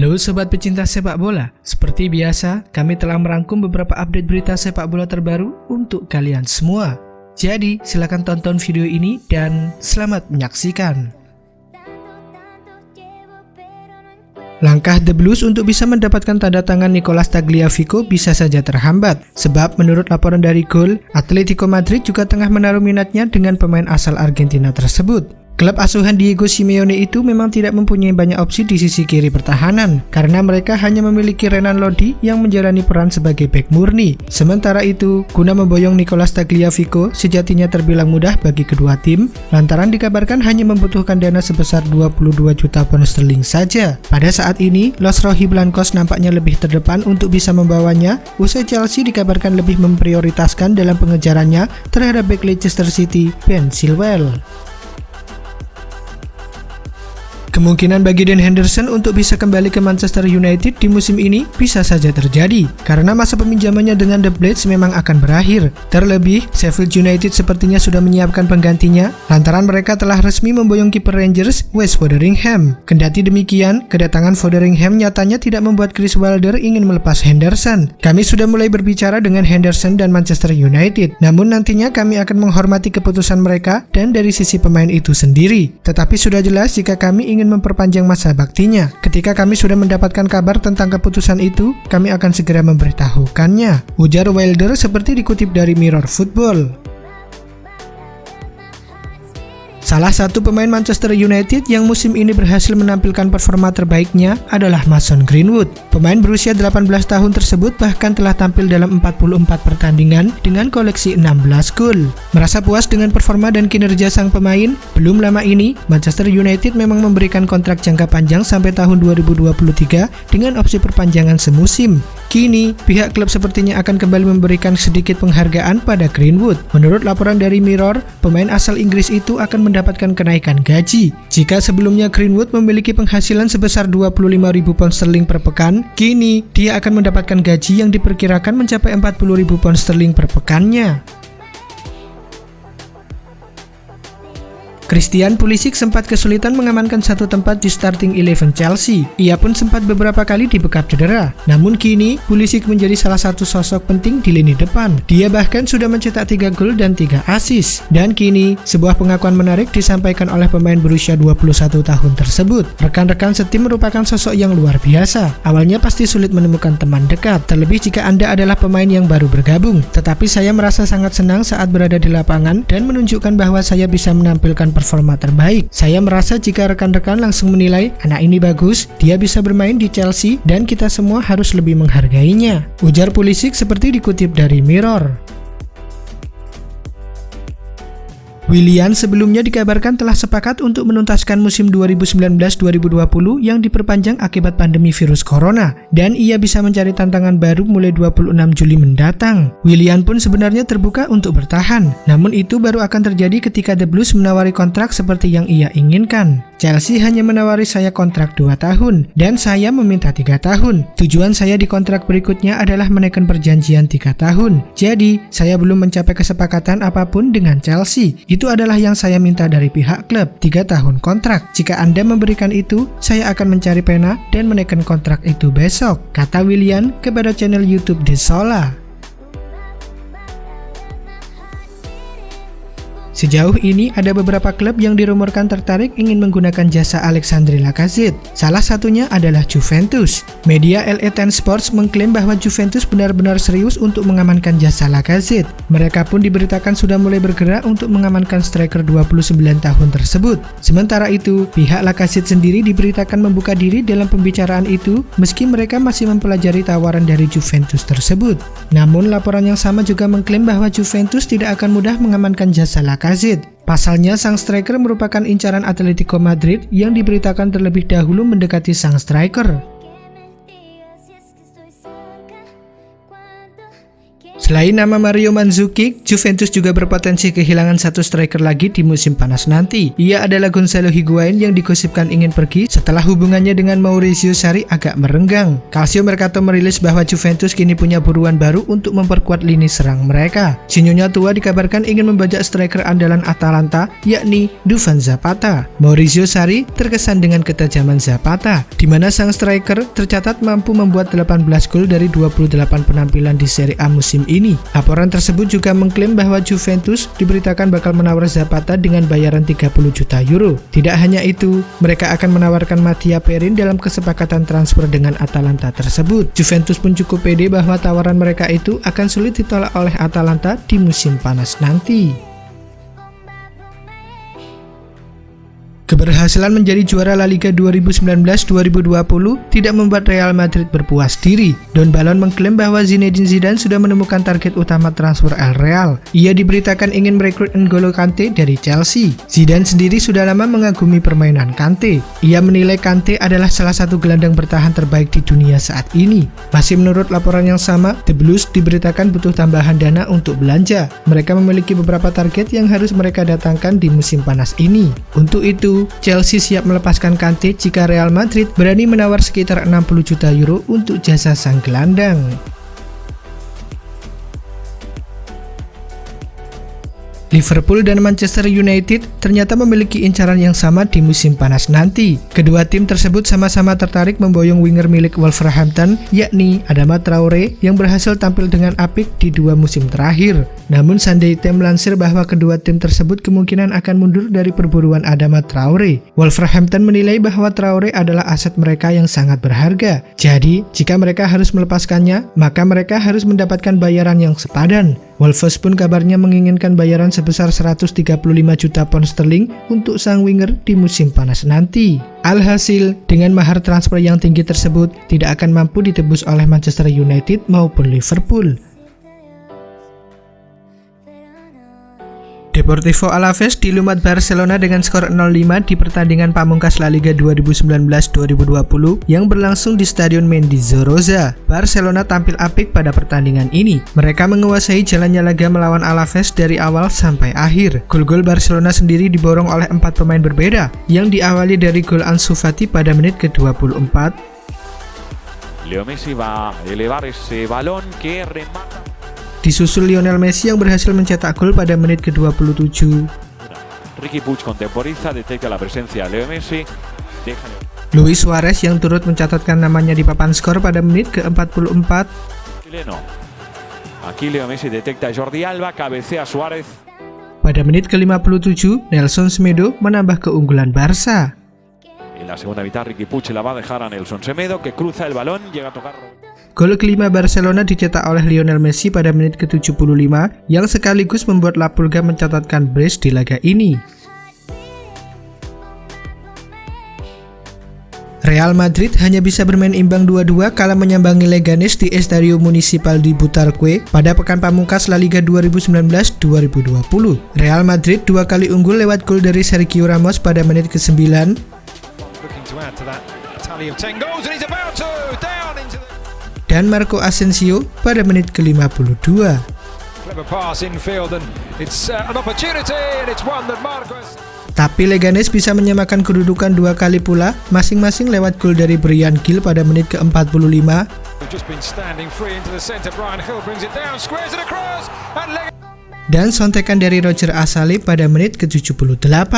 Halo sobat pecinta sepak bola, seperti biasa kami telah merangkum beberapa update berita sepak bola terbaru untuk kalian semua. Jadi silakan tonton video ini dan selamat menyaksikan. Langkah The Blues untuk bisa mendapatkan tanda tangan Nicolas Tagliafico bisa saja terhambat, sebab menurut laporan dari Goal, Atletico Madrid juga tengah menaruh minatnya dengan pemain asal Argentina tersebut. Klub asuhan Diego Simeone itu memang tidak mempunyai banyak opsi di sisi kiri pertahanan, karena mereka hanya memiliki Renan Lodi yang menjalani peran sebagai bek murni. Sementara itu, guna memboyong Nicolas Tagliafico sejatinya terbilang mudah bagi kedua tim, lantaran dikabarkan hanya membutuhkan dana sebesar 22 juta pound sterling saja. Pada saat ini, Los Rojiblancos nampaknya lebih terdepan untuk bisa membawanya, usai Chelsea dikabarkan lebih memprioritaskan dalam pengejarannya terhadap bek Leicester City, Ben Chilwell. Kemungkinan bagi Dan Henderson untuk bisa kembali ke Manchester United di musim ini bisa saja terjadi, karena masa peminjamannya dengan The Blades memang akan berakhir. Terlebih, Sheffield United sepertinya sudah menyiapkan penggantinya, lantaran mereka telah resmi memboyong kiper Rangers, Wes Foderingham. Kendati demikian, kedatangan Foderingham nyatanya tidak membuat Chris Wilder ingin melepas Henderson. Kami sudah mulai berbicara dengan Henderson dan Manchester United, namun nantinya kami akan menghormati keputusan mereka dan dari sisi pemain itu sendiri. Tetapi sudah jelas jika kami ingin memperpanjang masa baktinya. Ketika kami sudah mendapatkan kabar tentang keputusan itu, kami akan segera memberitahukannya, ujar Wilder seperti dikutip dari Mirror Football. Salah satu pemain Manchester United yang musim ini berhasil menampilkan performa terbaiknya adalah Mason Greenwood. Pemain berusia 18 tahun tersebut bahkan telah tampil dalam 44 pertandingan dengan koleksi 16 gol. Merasa puas dengan performa dan kinerja sang pemain, belum lama ini Manchester United memang memberikan kontrak jangka panjang sampai tahun 2023 dengan opsi perpanjangan semusim. Kini, pihak klub sepertinya akan kembali memberikan sedikit penghargaan pada Greenwood. Menurut laporan dari Mirror, pemain asal Inggris itu akan mendapatkan kenaikan gaji. Jika sebelumnya Greenwood memiliki penghasilan sebesar 25.000 pound sterling per pekan, kini dia akan mendapatkan gaji yang diperkirakan mencapai 40.000 pound sterling per pekannya. Christian Pulisic sempat kesulitan mengamankan satu tempat di starting 11 Chelsea. Ia pun sempat beberapa kali dibekap cedera. Namun kini, Pulisic menjadi salah satu sosok penting di lini depan. Dia bahkan sudah mencetak 3 gol dan 3 assist. Dan kini, sebuah pengakuan menarik disampaikan oleh pemain berusia 21 tahun tersebut. Rekan-rekan setim merupakan sosok yang luar biasa. Awalnya pasti sulit menemukan teman dekat, terlebih jika Anda adalah pemain yang baru bergabung. Tetapi saya merasa sangat senang saat berada di lapangan dan menunjukkan bahwa saya bisa menampilkan performa terbaik. Saya merasa jika rekan-rekan langsung menilai anak ini bagus, dia bisa bermain di Chelsea dan kita semua harus lebih menghargainya, ujar Pulisic seperti dikutip dari Mirror. Willian sebelumnya dikabarkan telah sepakat untuk menuntaskan musim 2019-2020 yang diperpanjang akibat pandemi virus corona, dan ia bisa mencari tantangan baru mulai 26 Juli mendatang. Willian pun sebenarnya terbuka untuk bertahan, namun itu baru akan terjadi ketika The Blues menawari kontrak seperti yang ia inginkan. Chelsea hanya menawari saya kontrak 2 tahun, dan saya meminta 3 tahun. Tujuan saya di kontrak berikutnya adalah menaikkan perjanjian 3 tahun. Jadi, saya belum mencapai kesepakatan apapun dengan Chelsea. Itu adalah yang saya minta dari pihak klub, 3 tahun kontrak. Jika Anda memberikan itu, saya akan mencari pena dan menaikkan kontrak itu besok, kata Willian kepada channel YouTube The Sola. Sejauh ini ada beberapa klub yang dirumorkan tertarik ingin menggunakan jasa Alexandre Lacazette. Salah satunya adalah Juventus. Media LA10 Sports mengklaim bahwa Juventus benar-benar serius untuk mengamankan jasa Lacazette. Mereka pun diberitakan sudah mulai bergerak untuk mengamankan striker 29 tahun tersebut. Sementara itu, pihak Lacazette sendiri diberitakan membuka diri dalam pembicaraan itu meski mereka masih mempelajari tawaran dari Juventus tersebut. Namun laporan yang sama juga mengklaim bahwa Juventus tidak akan mudah mengamankan jasa Lacazette. Pasalnya, sang striker merupakan incaran Atletico Madrid yang diberitakan terlebih dahulu mendekati sang striker. Selain nama Mario Mandzukic, Juventus juga berpotensi kehilangan satu striker lagi di musim panas nanti. Ia adalah Gonzalo Higuain yang digosipkan ingin pergi setelah hubungannya dengan Maurizio Sarri agak merenggang. Calcio Mercato merilis bahwa Juventus kini punya buruan baru untuk memperkuat lini serang mereka. Si Nyonya tua dikabarkan ingin membajak striker andalan Atalanta, yakni Duván Zapata. Maurizio Sarri terkesan dengan ketajaman Zapata, di mana sang striker tercatat mampu membuat 18 gol dari 28 penampilan di Serie A musim ini. Laporan tersebut juga mengklaim bahwa Juventus diberitakan bakal menawar Zapata dengan bayaran 30 juta euro. Tidak hanya itu, mereka akan menawarkan Mattia Perin dalam kesepakatan transfer dengan Atalanta tersebut. Juventus pun cukup pede bahwa tawaran mereka itu akan sulit ditolak oleh Atalanta di musim panas nanti. Keberhasilan menjadi juara La Liga 2019-2020 tidak membuat Real Madrid berpuas diri. Don Balon mengklaim bahwa Zinedine Zidane sudah menemukan target utama transfer El Real. Ia diberitakan ingin merekrut N'Golo Kante dari Chelsea. Zidane sendiri sudah lama mengagumi permainan Kante. Ia menilai Kante adalah salah satu gelandang bertahan terbaik di dunia saat ini. Masih menurut laporan yang sama, The Blues diberitakan butuh tambahan dana untuk belanja. Mereka memiliki beberapa target yang harus mereka datangkan di musim panas ini. Untuk itu, Chelsea siap melepaskan Kante jika Real Madrid berani menawar sekitar 60 juta euro untuk jasa sang gelandang. Liverpool dan Manchester United ternyata memiliki incaran yang sama di musim panas nanti. Kedua tim tersebut sama-sama tertarik memboyong winger milik Wolverhampton, yakni Adama Traore yang berhasil tampil dengan apik di 2 musim terakhir. Namun Sunday Times melansir bahwa kedua tim tersebut kemungkinan akan mundur dari perburuan Adama Traore. Wolverhampton menilai bahwa Traore adalah aset mereka yang sangat berharga. Jadi, jika mereka harus melepaskannya, maka mereka harus mendapatkan bayaran yang sepadan. Wolves pun kabarnya menginginkan bayaran sebesar 135 juta pound sterling untuk sang winger di musim panas nanti. Alhasil, dengan mahar transfer yang tinggi tersebut tidak akan mampu ditebus oleh Manchester United maupun Liverpool. Deportivo Alaves dilumat Barcelona dengan skor 0-5 di pertandingan pamungkas La Liga 2019-2020 yang berlangsung di Stadion Mendizorroza. Barcelona tampil apik pada pertandingan ini. Mereka menguasai jalannya laga melawan Alaves dari awal sampai akhir. Gol-gol Barcelona sendiri diborong oleh 4 pemain berbeda, yang diawali dari gol Ansu Fati pada menit ke-24. Leo Messi va a elevar ese balón que remata. Disusul Lionel Messi yang berhasil mencetak gol pada menit ke-27. Riqui Puig contemporiza, detecta la presencia de Leo Messi. Luis Suarez yang turut mencatatkan namanya di papan skor pada menit ke-44. Chileno. Aquí Leo Messi detecta Jordi Alba, cabecea Suarez. Pada menit ke-57, Nelson Semedo menambah keunggulan Barca. En la segunda mitad Riqui Puig la va a dejar a Nelson Semedo, que cruza el balón, llega a tocar. Gol kelima Barcelona dicetak oleh Lionel Messi pada menit ke-75 yang sekaligus membuat La Pulga mencatatkan brace di laga ini. Real Madrid hanya bisa bermain imbang 2-2 kala menyambangi Leganes di Estadio Municipal di Butarque pada pekan pamungkas La Liga 2019-2020. Real Madrid 2 kali unggul lewat gol dari Sergio Ramos pada menit ke-9. Dan Marco Asensio pada menit ke-52. Tapi Leganes bisa menyamakan kedudukan 2 kali pula, masing-masing lewat gol dari Bryan Gil pada menit ke-45. Dan sontekan dari Roger Asali pada menit ke-78.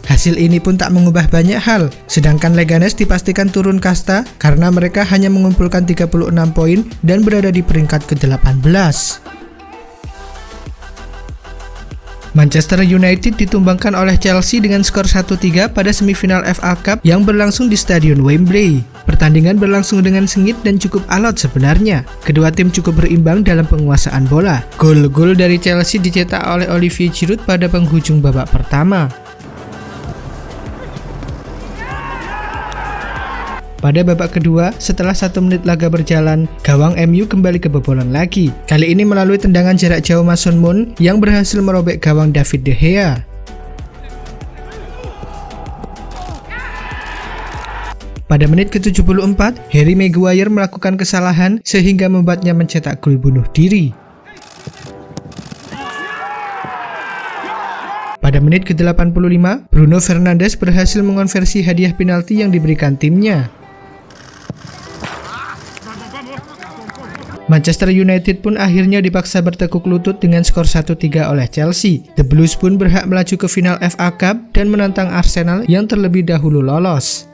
Hasil ini pun tak mengubah banyak hal, sedangkan Leganes dipastikan turun kasta karena mereka hanya mengumpulkan 36 poin dan berada di peringkat ke-18. Manchester United ditumbangkan oleh Chelsea dengan skor 1-3 pada semifinal FA Cup yang berlangsung di Stadion Wembley. Pertandingan berlangsung dengan sengit dan cukup alot sebenarnya. Kedua tim cukup berimbang dalam penguasaan bola. Gol-gol dari Chelsea dicetak oleh Olivier Giroud pada penghujung babak pertama. Pada babak kedua, setelah 1 menit laga berjalan, gawang MU kembali kebobolan lagi. Kali ini melalui tendangan jarak jauh Mason Mount yang berhasil merobek gawang David De Gea. Pada menit ke-74, Harry Maguire melakukan kesalahan sehingga membuatnya mencetak gol bunuh diri. Pada menit ke-85, Bruno Fernandes berhasil mengonversi hadiah penalti yang diberikan timnya. Manchester United pun akhirnya dipaksa bertekuk lutut dengan skor 1-3 oleh Chelsea. The Blues pun berhak melaju ke final FA Cup dan menantang Arsenal yang terlebih dahulu lolos.